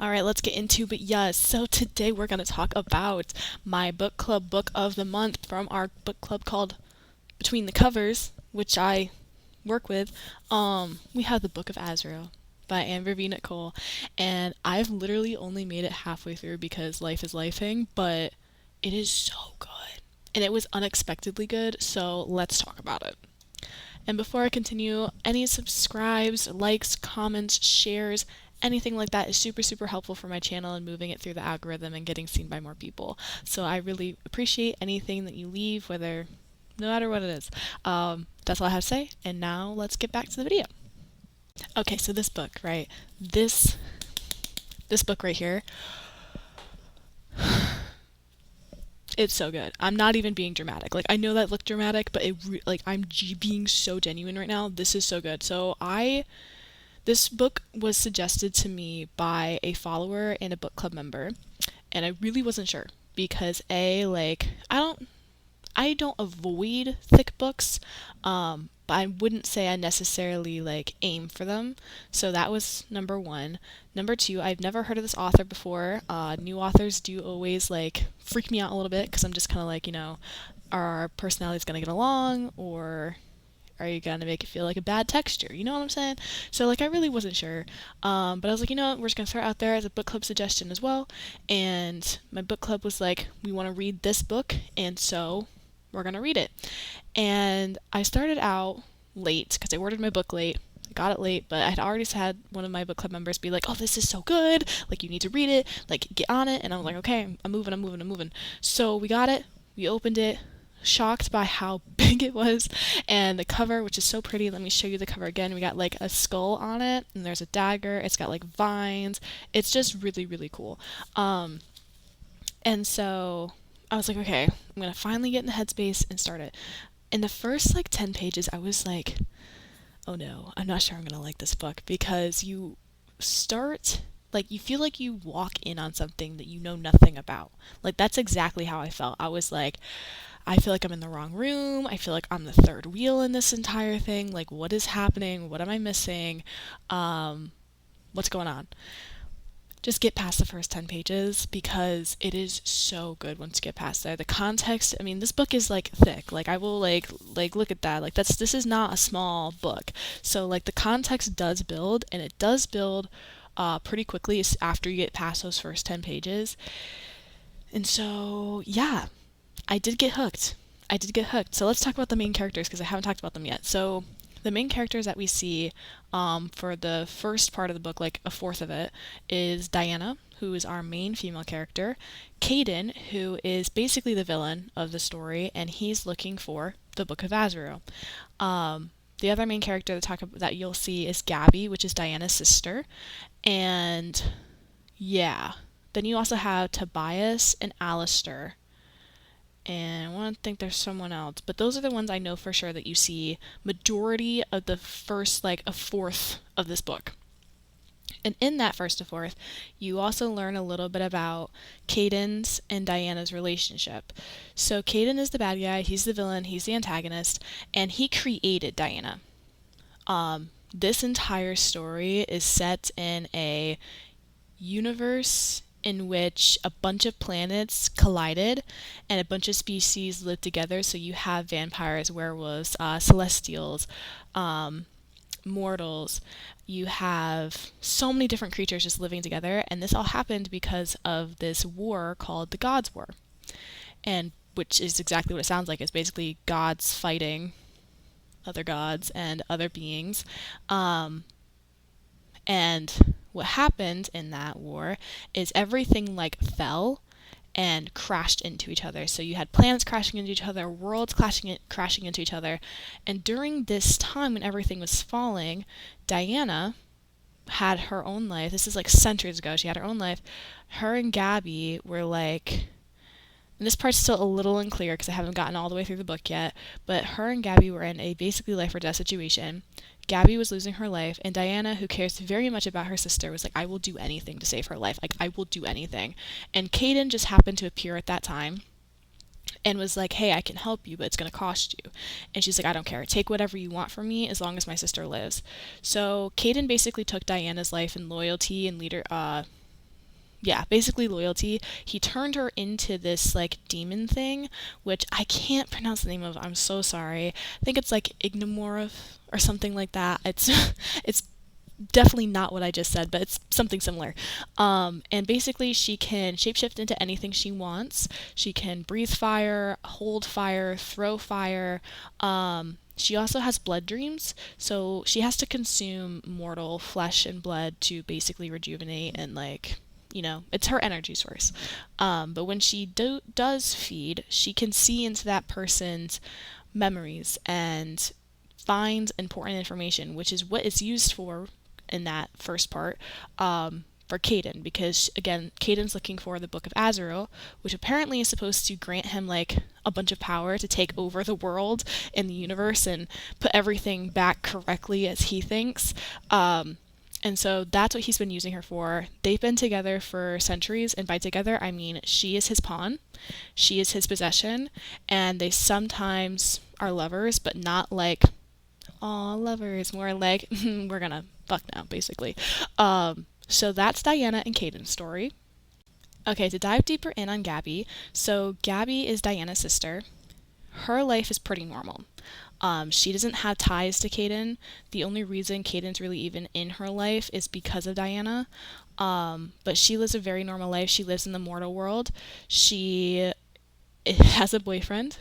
All right, let's get into it. Yes, so today we're going to talk about my book club book of the month from our book club called Between the Covers, which I work with. We have the Book of Azrael by Amber V. Nicole, and I've literally only made it halfway through because life is lifing, but it is so good. And it was unexpectedly good, so let's talk about it. And before I continue, any subscribes, likes, comments, shares, anything like that is super, super helpful for my channel and moving it through the algorithm and getting seen by more people. So I really appreciate anything that you leave, no matter what it is. That's all I have to say. And now let's get back to the video. Okay, so this book, right? This book right here. It's so good. I'm not even being dramatic. Like, I know that looked dramatic, but I'm being so genuine right now. This is so good. This book was suggested to me by a follower and a book club member, and I really wasn't sure because I don't avoid thick books, but I wouldn't say I necessarily aim for them. So that was number one. Number two, I've never heard of this author before. New authors do always freak me out a little bit because I'm just kind of are our personalities gonna get along, or are you gonna make it feel like a bad texture? You know what I'm saying? So I really wasn't sure. But I was like, you know what, we're just gonna throw it out there as a book club suggestion as well. And my book club was like, we want to read this book, and so we're gonna read it. And I started out late because I ordered my book late. I got it late, but I had already had one of my book club members be like, "Oh, this is so good! You need to read it. Get on it." And I was like, "Okay, I'm moving." So we got it. We opened it. Shocked by how big it was, and the cover, which is so pretty. Let me show you the cover again. We got a skull on it, and there's a dagger. It's got vines. It's just really, really cool. And so I was like, okay, I'm gonna finally get in the headspace and start it. In the first 10 pages, I was like, oh no, I'm not sure I'm gonna like this book, because you start you feel like you walk in on something that you know nothing about. That's exactly how I felt. I was like, I feel like I'm in the wrong room. I feel like I'm the third wheel in this entire thing. What is happening? What am I missing? What's going on? Just get past the first 10 pages because it is so good once you get past there. The context, I mean, this book is thick. I will look at that. This is not a small book. So the context does build, and it does build pretty quickly after you get past those first 10 pages. And so, yeah, I did get hooked. So let's talk about the main characters because I haven't talked about them yet. So the main characters that we see for the first part of the book, a fourth of it, is Diana, who is our main female character, Caden, who is basically the villain of the story, and he's looking for the Book of Azrael. The other main character that you'll see is Gabby, which is Diana's sister, and yeah. Then you also have Tobias and Alistair. And I want to think there's someone else, but those are the ones I know for sure that you see majority of the first a fourth of this book. And in that first a fourth, you also learn a little bit about Caden's and Diana's relationship. So Caden is the bad guy, he's the villain, he's the antagonist, and he created Diana. This entire story is set in a universe in which a bunch of planets collided and a bunch of species lived together. So you have vampires, werewolves, celestials, mortals. You have so many different creatures just living together, and this all happened because of this war called the Gods' War, and which is exactly what it sounds like. It's basically gods fighting other gods and other beings. And what happened in that war is everything fell and crashed into each other. So you had planets crashing into each other, worlds crashing into each other. And during this time when everything was falling, Diana had her own life. This is centuries ago. She had her own life. Her and Gabby were and this part's still a little unclear because I haven't gotten all the way through the book yet, but her and Gabby were in a basically life or death situation. Gabby was losing her life, and Diana, who cares very much about her sister, was like, I will do anything to save her life. I will do anything. And Caden just happened to appear at that time and was like, hey, I can help you, but it's going to cost you. And she's like, I don't care. Take whatever you want from me as long as my sister lives. So Caden basically took Diana's life and loyalty and Yeah, basically loyalty. He turned her into this like demon thing, which I can't pronounce the name of. I'm so sorry. I think it's like Ignomorph or something like that. It's it's definitely not what I just said, but it's something similar. And basically, she can shapeshift into anything she wants. She can breathe fire, hold fire, throw fire. She also has blood dreams, so she has to consume mortal flesh and blood to basically rejuvenate and like it's her energy source. But when she does feed, she can see into that person's memories and finds important information, which is what it's used for in that first part, for Caden, because again, Caden's looking for the Book of Azrael, which apparently is supposed to grant him like a bunch of power to take over the world and the universe and put everything back correctly as he thinks. And so that's what he's been using her for. They've been together for centuries, and by together, I mean she is his pawn, she is his possession, and they sometimes are lovers, but not like, aw, lovers, more like, we're gonna fuck now, basically. So that's Diana and Caden's story. Okay, to dive deeper in on Gabby, so Gabby is Diana's sister. Her life is pretty normal. She doesn't have ties to Caden. The only reason Caden's really even in her life is because of Diana. But she lives a very normal life. She lives in the mortal world. She has a boyfriend.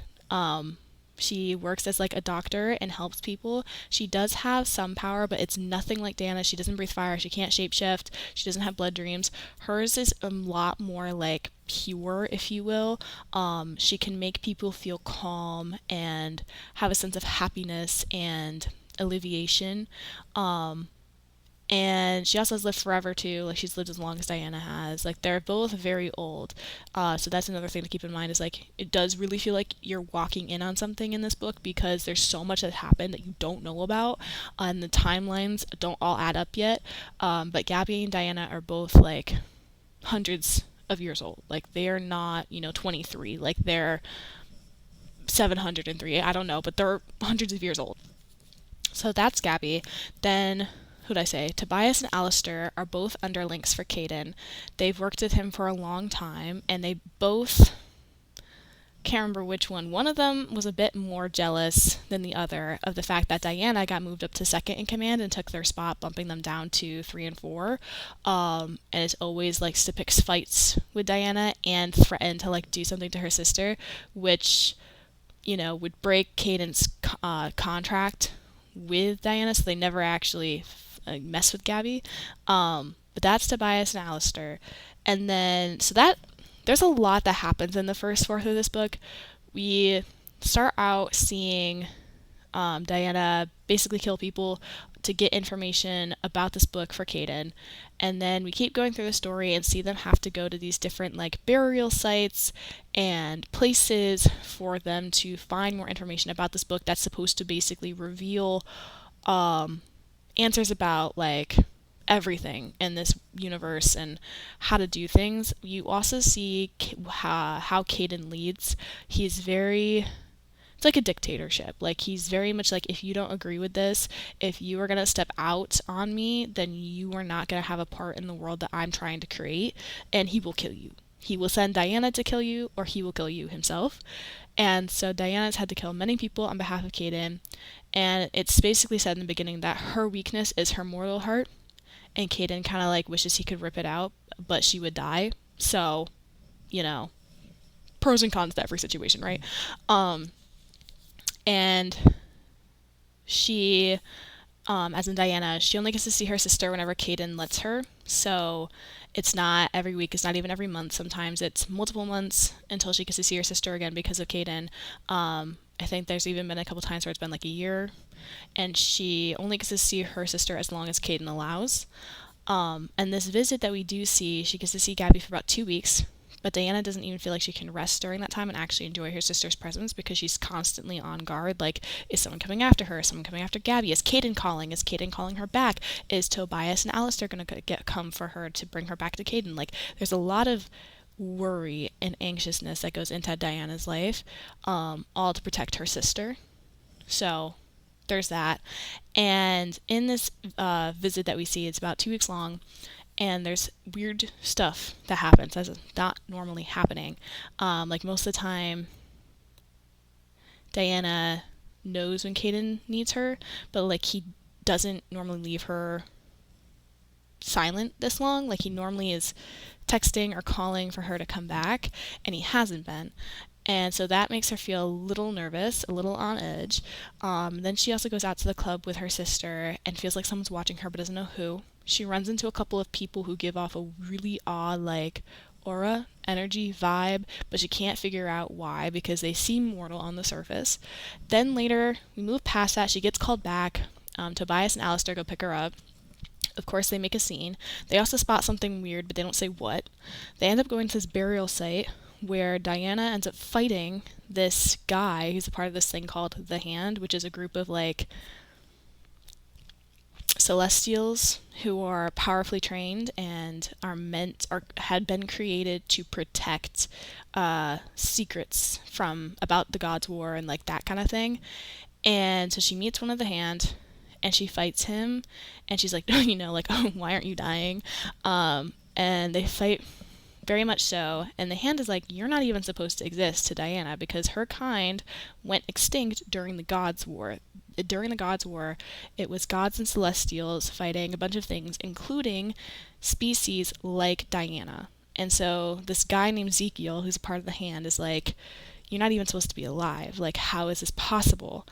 She works as like a doctor and helps people. She does have some power, but it's nothing like Diana. She doesn't breathe fire. She can't shapeshift. She doesn't have blood dreams. Hers is a lot more like pure, if you will. She can make people feel calm and have a sense of happiness and alleviation. And she also has lived forever too. Like she's lived as long as Diana has. Like they're both very old. So that's another thing to keep in mind is like it does really feel like you're walking in on something in this book because there's so much that happened that you don't know about, and the timelines don't all add up yet. But Gabby and Diana are both like hundreds of years old. Like they are not 23. Like they're 703. I don't know, but they're hundreds of years old. So that's Gabby. Then who'd I say? Tobias and Alistair are both underlings for Caden. They've worked with him for a long time, and they both can't remember which one. One of them was a bit more jealous than the other of the fact that Diana got moved up to second in command and took their spot, bumping them down to 3 and 4. And it's always likes to pick fights with Diana and threaten to like do something to her sister, which would break Caden's contract with Diana, so they never actually mess with Gabby. But that's Tobias and Alistair. And then, so that, there's a lot that happens in the first fourth of this book. We start out seeing Diana basically kill people to get information about this book for Caden. And then we keep going through the story and see them have to go to these different like burial sites and places for them to find more information about this book that's supposed to basically reveal answers about like everything in this universe and how to do things. You also see how Caden leads. He's very, it's like a dictatorship. Like he's very much like, if you don't agree with this, if you are going to step out on me, then you are not going to have a part in the world that I'm trying to create, and he will kill you. He will send Diana to kill you, or he will kill you himself. And so Diana's had to kill many people on behalf of Caden, and it's basically said in the beginning that her weakness is her mortal heart, and Caden kind of like wishes he could rip it out, but she would die. So, pros and cons to every situation, right? And she, as in Diana, she only gets to see her sister whenever Caden lets her. So it's not every week, it's not even every month. Sometimes it's multiple months until she gets to see her sister again because of Caden. I think there's even been a couple times where it's been like a year, and she only gets to see her sister as long as Caden allows. And this visit that we do see, she gets to see Gabby for about 2 weeks, but Diana doesn't even feel like she can rest during that time and actually enjoy her sister's presence because she's constantly on guard. Like, is someone coming after her? Is someone coming after Gabby? Is Caden calling? Is Caden calling her back? Is Tobias and Alistair going to come for her to bring her back to Caden? Like, there's a lot of worry and anxiousness that goes into Diana's life, all to protect her sister. So there's that. And in this visit that we see, it's about 2 weeks long, and there's weird stuff that happens that's not normally happening. Like most of the time, Diana knows when Caden needs her, but like he doesn't normally leave her silent this long. Like he normally is texting or calling for her to come back, and he hasn't been. And so that makes her feel a little nervous, a little on edge. Then she also goes out to the club with her sister and feels like someone's watching her but doesn't know who. She runs into a couple of people who give off a really odd, like, aura, energy, vibe, but she can't figure out why because they seem mortal on the surface. Then later, we move past that. She gets called back. Tobias and Alistair go pick her up. Of course, they make a scene. They also spot something weird, but they don't say what. They end up going to this burial site where Diana ends up fighting this guy who's a part of this thing called the Hand, which is a group of like celestials who are powerfully trained and had been created to protect secrets from about the God's War and like that kind of thing. And so she meets one of the Hand and she fights him, and she's like, like, oh, why aren't you dying? And they fight very much so, and the Hand is like, you're not even supposed to exist to Diana because her kind went extinct during the God's War. During the God's War, it was gods and celestials fighting a bunch of things, including species like Diana. And so this guy named Ezekiel, who's a part of the Hand, is like, you're not even supposed to be alive. Like, how is this possible?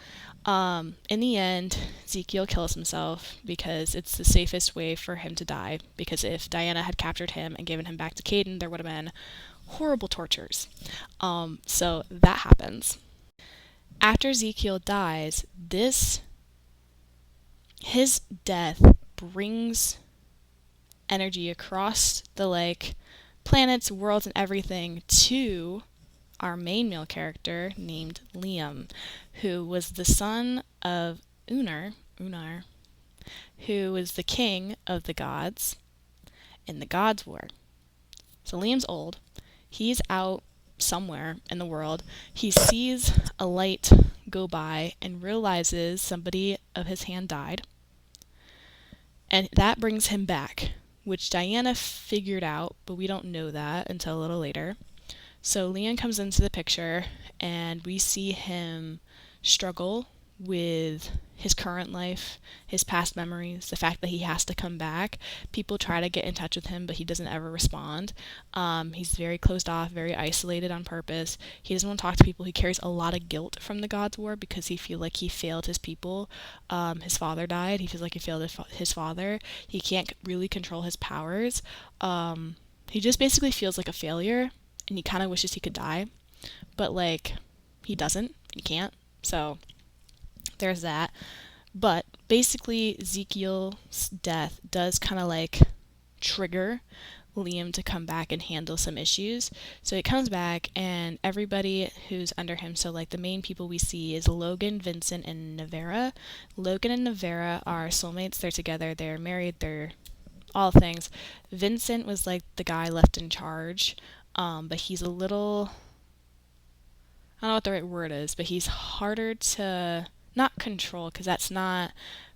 In the end, Ezekiel kills himself because it's the safest way for him to die, because if Diana had captured him and given him back to Caden, there would have been horrible tortures. So that happens. After Ezekiel dies, his death brings energy across the like planets, worlds, and everything to our main male character named Liam, who was the son of Unar, who was the king of the gods in the Gods' War. So Liam's old. He's out somewhere in the world. He sees a light go by and realizes somebody of his Hand died. And that brings him back, which Diana figured out, but we don't know that until a little later. So Liam comes into the picture, and we see him struggle with his current life, his past memories, the fact that he has to come back. People try to get in touch with him, but he doesn't ever respond. He's very closed off, very isolated on purpose. He doesn't want to talk to people. He carries a lot of guilt from the Gods' War because he feels like he failed his people. His father died. He feels like he failed his father. He can't really control his powers. He just basically feels like a failure, and he kind of wishes he could die, but like he doesn't, he can't. So there's that. But basically Ezekiel's death does kind of like trigger Liam to come back and handle some issues. So he comes back, and everybody who's under him, so like the main people we see is Logan, Vincent, and Navera. Logan and Navera are soulmates. They're together, they're married, they're all things. Vincent was like the guy left in charge, but he's a little, I don't know what the right word is, but he's harder to, not control, because that's not,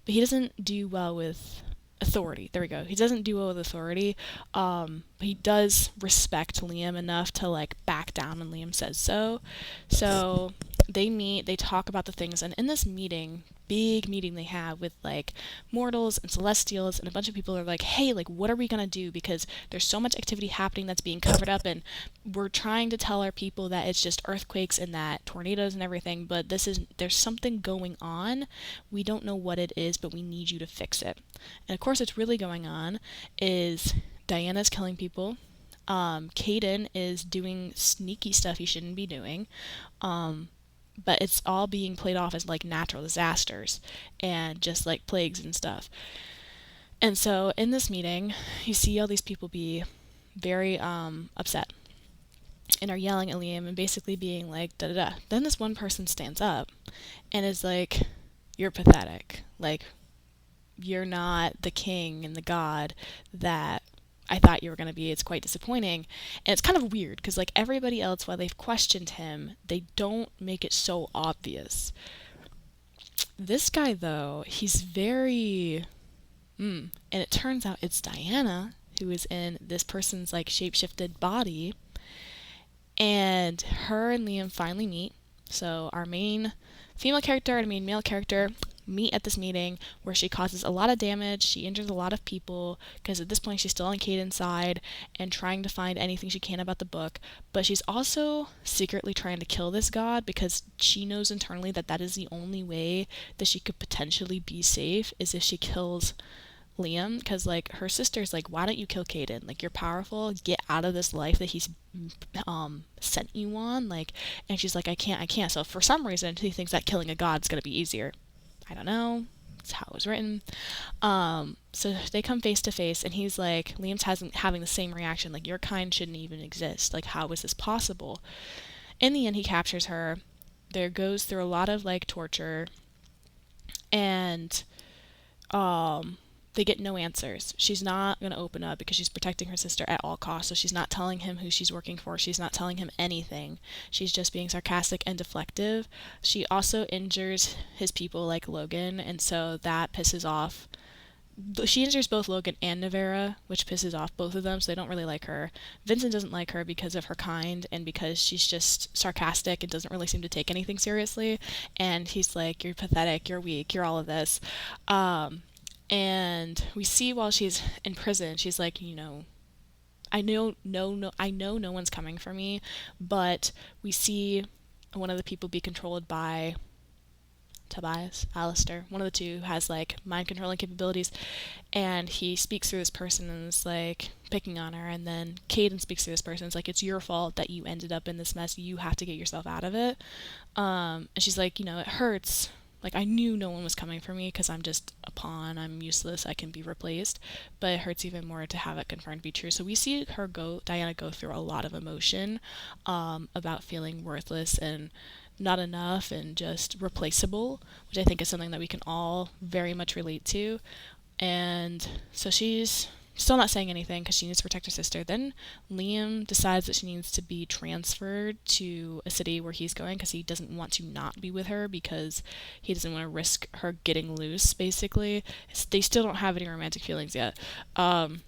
but he doesn't do well with authority. There we go. He doesn't do well with authority, but he does respect Liam enough to like back down when Liam says so. So they meet, they talk about the things, and in this meeting, big meeting they have with like mortals and celestials, and a bunch of people are like, hey, like what are we gonna do, because there's so much activity happening that's being covered up, and we're trying to tell our people that it's just earthquakes and that tornadoes and everything, but there's something going on. We don't know what it is, but we need you to fix it. And of course what's really going on is Diana's killing people. Caden is doing sneaky stuff he shouldn't be doing. But it's all being played off as like natural disasters and just like plagues and stuff. And so in this meeting, you see all these people be very upset and are yelling at Liam and basically being like da da da. Then this one person stands up and is like, you're pathetic. Like, you're not the king and the god that I thought you were going to be. It's quite disappointing. And it's kind of weird because like everybody else, while they've questioned him, they don't make it so obvious. This guy though, he's very and it turns out it's Diana who is in this person's like shape-shifted body, and her and Liam finally meet. So our main female character and main male character meet at this meeting where she causes a lot of damage. She injures a lot of people because at this point she's still on Caden's side and trying to find anything she can about the book. But she's also secretly trying to kill this god because she knows internally that that is the only way that she could potentially be safe, is if she kills Liam, because like her sister's like, why don't you kill Caden? Like, you're powerful, get out of this life that he's sent you on. Like, and she's like, I can't. So for some reason he thinks that killing a god's gonna be easier. I don't know. It's how it was written. So they come face to face, and he's like, Liam's having the same reaction. Like, your kind shouldn't even exist. Like, how is this possible? In the end, he captures her. There goes through a lot of like torture, and they get no answers. She's not going to open up because she's protecting her sister at all costs. So she's not telling him who she's working for. She's not telling him anything. She's just being sarcastic and deflective. She also injures his people like Logan, and so that pisses off. She injures both Logan and Navera, which pisses off both of them, so they don't really like her. Vincent doesn't like her because of her kind and because she's just sarcastic and doesn't really seem to take anything seriously. And he's like, you're pathetic, you're weak, you're all of this. And we see while she's in prison, she's like, I know no one's coming for me, but we see one of the people be controlled by Tobias, Alistair, one of the two has like mind controlling capabilities, and he speaks through this person and is like picking on her, and then Caden speaks through this person. It's like, it's your fault that you ended up in this mess. You have to get yourself out of it. And she's like, it hurts. Like, I knew no one was coming for me because I'm just a pawn. I'm useless. I can be replaced. But it hurts even more to have it confirmed to be true. So we see Diana go through a lot of emotion about feeling worthless and not enough and just replaceable, which I think is something that we can all very much relate to. And so she's still not saying anything because she needs to protect her sister. Then Liam decides that she needs to be transferred to a city where he's going because he doesn't want to not be with her because he doesn't want to risk her getting loose, basically. They still don't have any romantic feelings yet. And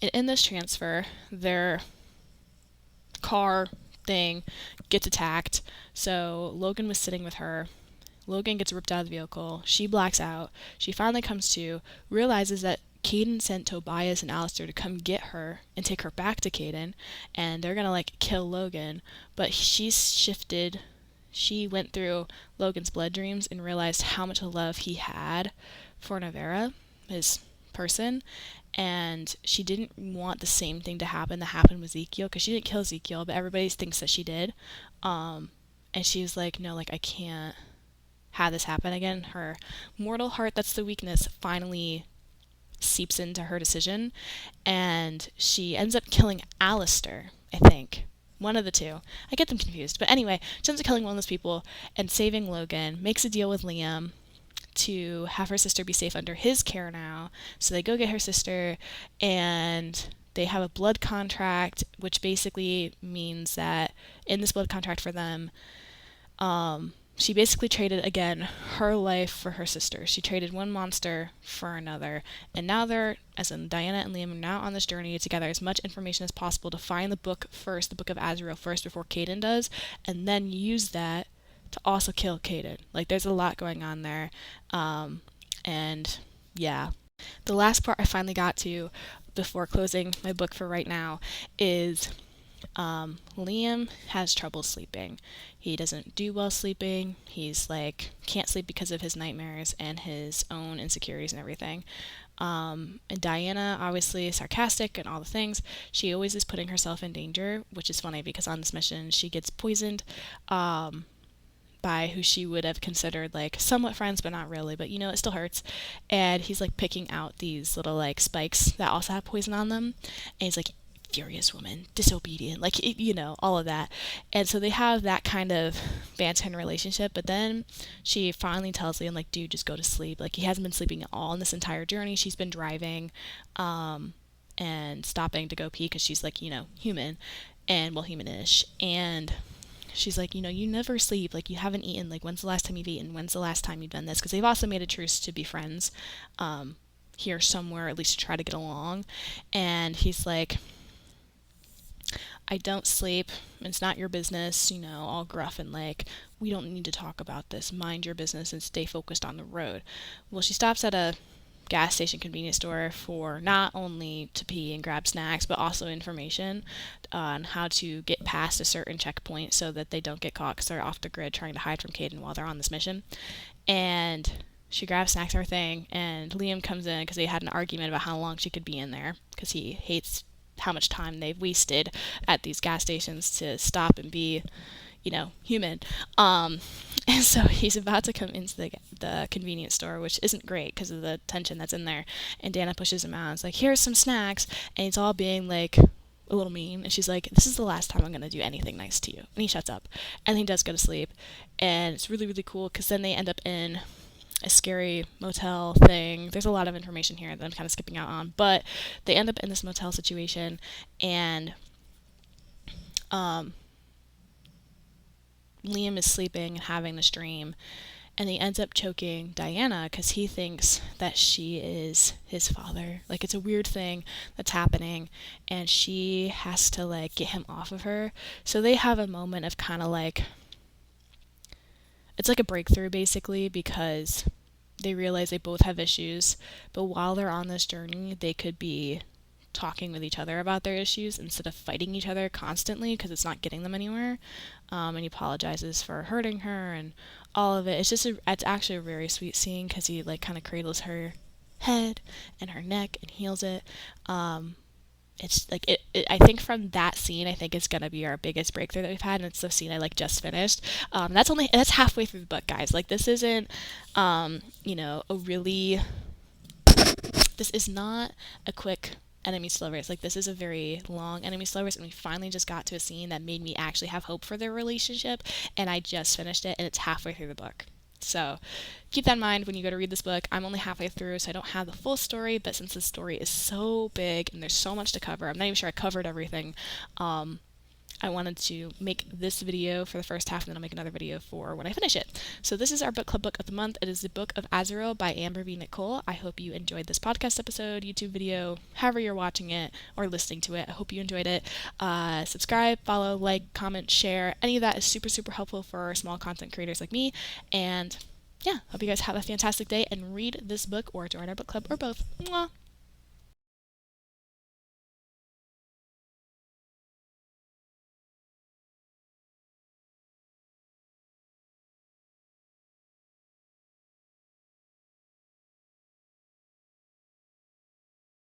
in this transfer, their car thing gets attacked. So Logan was sitting with her. Logan gets ripped out of the vehicle. She blacks out. She finally comes to, realizes that Caden sent Tobias and Alistair to come get her and take her back to Caden, and they're gonna like kill Logan. But she's shifted. She went through Logan's blood dreams and realized how much love he had for Navera, his person, and she didn't want the same thing to happen that happened with Ezekiel, because she didn't kill Ezekiel, but everybody thinks that she did. And she was like, no, like, I can't have this happen again. Her mortal heart, that's the weakness, finally seeps into her decision, and she ends up killing Alistair, I think. One of the two. I get them confused. But anyway, she ends up killing one of those people and saving Logan, makes a deal with Liam to have her sister be safe under his care now. So they go get her sister, and they have a blood contract, which basically means that in this blood contract for them, she basically traded, again, her life for her sister. She traded one monster for another. And now they're, as in Diana and Liam, are now on this journey to gather as much information as possible to find the book first, the book of Azrael first, before Caden does, and then use that to also kill Caden. Like, there's a lot going on there. And, yeah. The last part I finally got to before closing my book for right now is Liam has trouble sleeping. He doesn't do well sleeping. He's like, can't sleep because of his nightmares and his own insecurities and everything. And Diana, obviously sarcastic and all the things, she always is putting herself in danger, which is funny because on this mission she gets poisoned by who she would have considered like somewhat friends, but not really, but it still hurts. And he's like picking out these little like spikes that also have poison on them, and he's like, furious woman, disobedient, like, all of that. And so they have that kind of banter and relationship, but then she finally tells Liam, like, dude, just go to sleep. Like, he hasn't been sleeping at all in this entire journey. She's been driving and stopping to go pee because she's like, human, and well, humanish. And she's like, you never sleep, like, you haven't eaten, like, when's the last time you've eaten, when's the last time you've done this? Because they've also made a truce to be friends, here somewhere, at least to try to get along. And he's like, I don't sleep. It's not your business, all gruff and like, we don't need to talk about this. Mind your business and stay focused on the road. Well, she stops at a gas station convenience store for not only to pee and grab snacks, but also information on how to get past a certain checkpoint so that they don't get caught because they're off the grid trying to hide from Caden while they're on this mission. And she grabs snacks and everything, and Liam comes in because they had an argument about how long she could be in there because he hates how much time they've wasted at these gas stations to stop and be, human. And so he's about to come into the convenience store, which isn't great because of the tension that's in there. And Dana pushes him out and is like, here's some snacks. And he's all being like a little mean. And she's like, this is the last time I'm going to do anything nice to you. And he shuts up. And he does go to sleep. And it's really, really cool because then they end up in a scary motel thing. There's a lot of information here that I'm kind of skipping out on. But they end up in this motel situation. And Liam is sleeping and having this dream, and he ends up choking Diana because he thinks that she is his father. Like, it's a weird thing that's happening, and she has to, like, get him off of her. So they have a moment of kind of, like, it's like a breakthrough, basically, because they realize they both have issues, but while they're on this journey, they could be talking with each other about their issues instead of fighting each other constantly because it's not getting them anywhere. And he apologizes for hurting her and all of it. It's actually a very sweet scene because he like kind of cradles her head and her neck and heals it. It's like I think from that scene, I think it's gonna be our biggest breakthrough that we've had, and it's the scene I like just finished. That's halfway through the book, guys. Like, this isn't this is not a quick enemies to lovers. Like, this is a very long enemies to lovers, and we finally just got to a scene that made me actually have hope for their relationship, and I just finished it, and it's halfway through the book. So keep that in mind when you go to read this book. I'm only halfway through, so I don't have the full story, but since the story is so big and there's so much to cover, I'm not even sure I covered everything. I wanted to make this video for the first half, and then I'll make another video for when I finish it. So this is our book club book of the month. It is the Book of Azrael by Amber V. Nicole. I hope you enjoyed this podcast episode, YouTube video, however you're watching it or listening to it. I hope you enjoyed it. Subscribe, follow, like, comment, share. Any of that is super, super helpful for small content creators like me. And yeah, hope you guys have a fantastic day and read this book or join our book club or both. Mwah!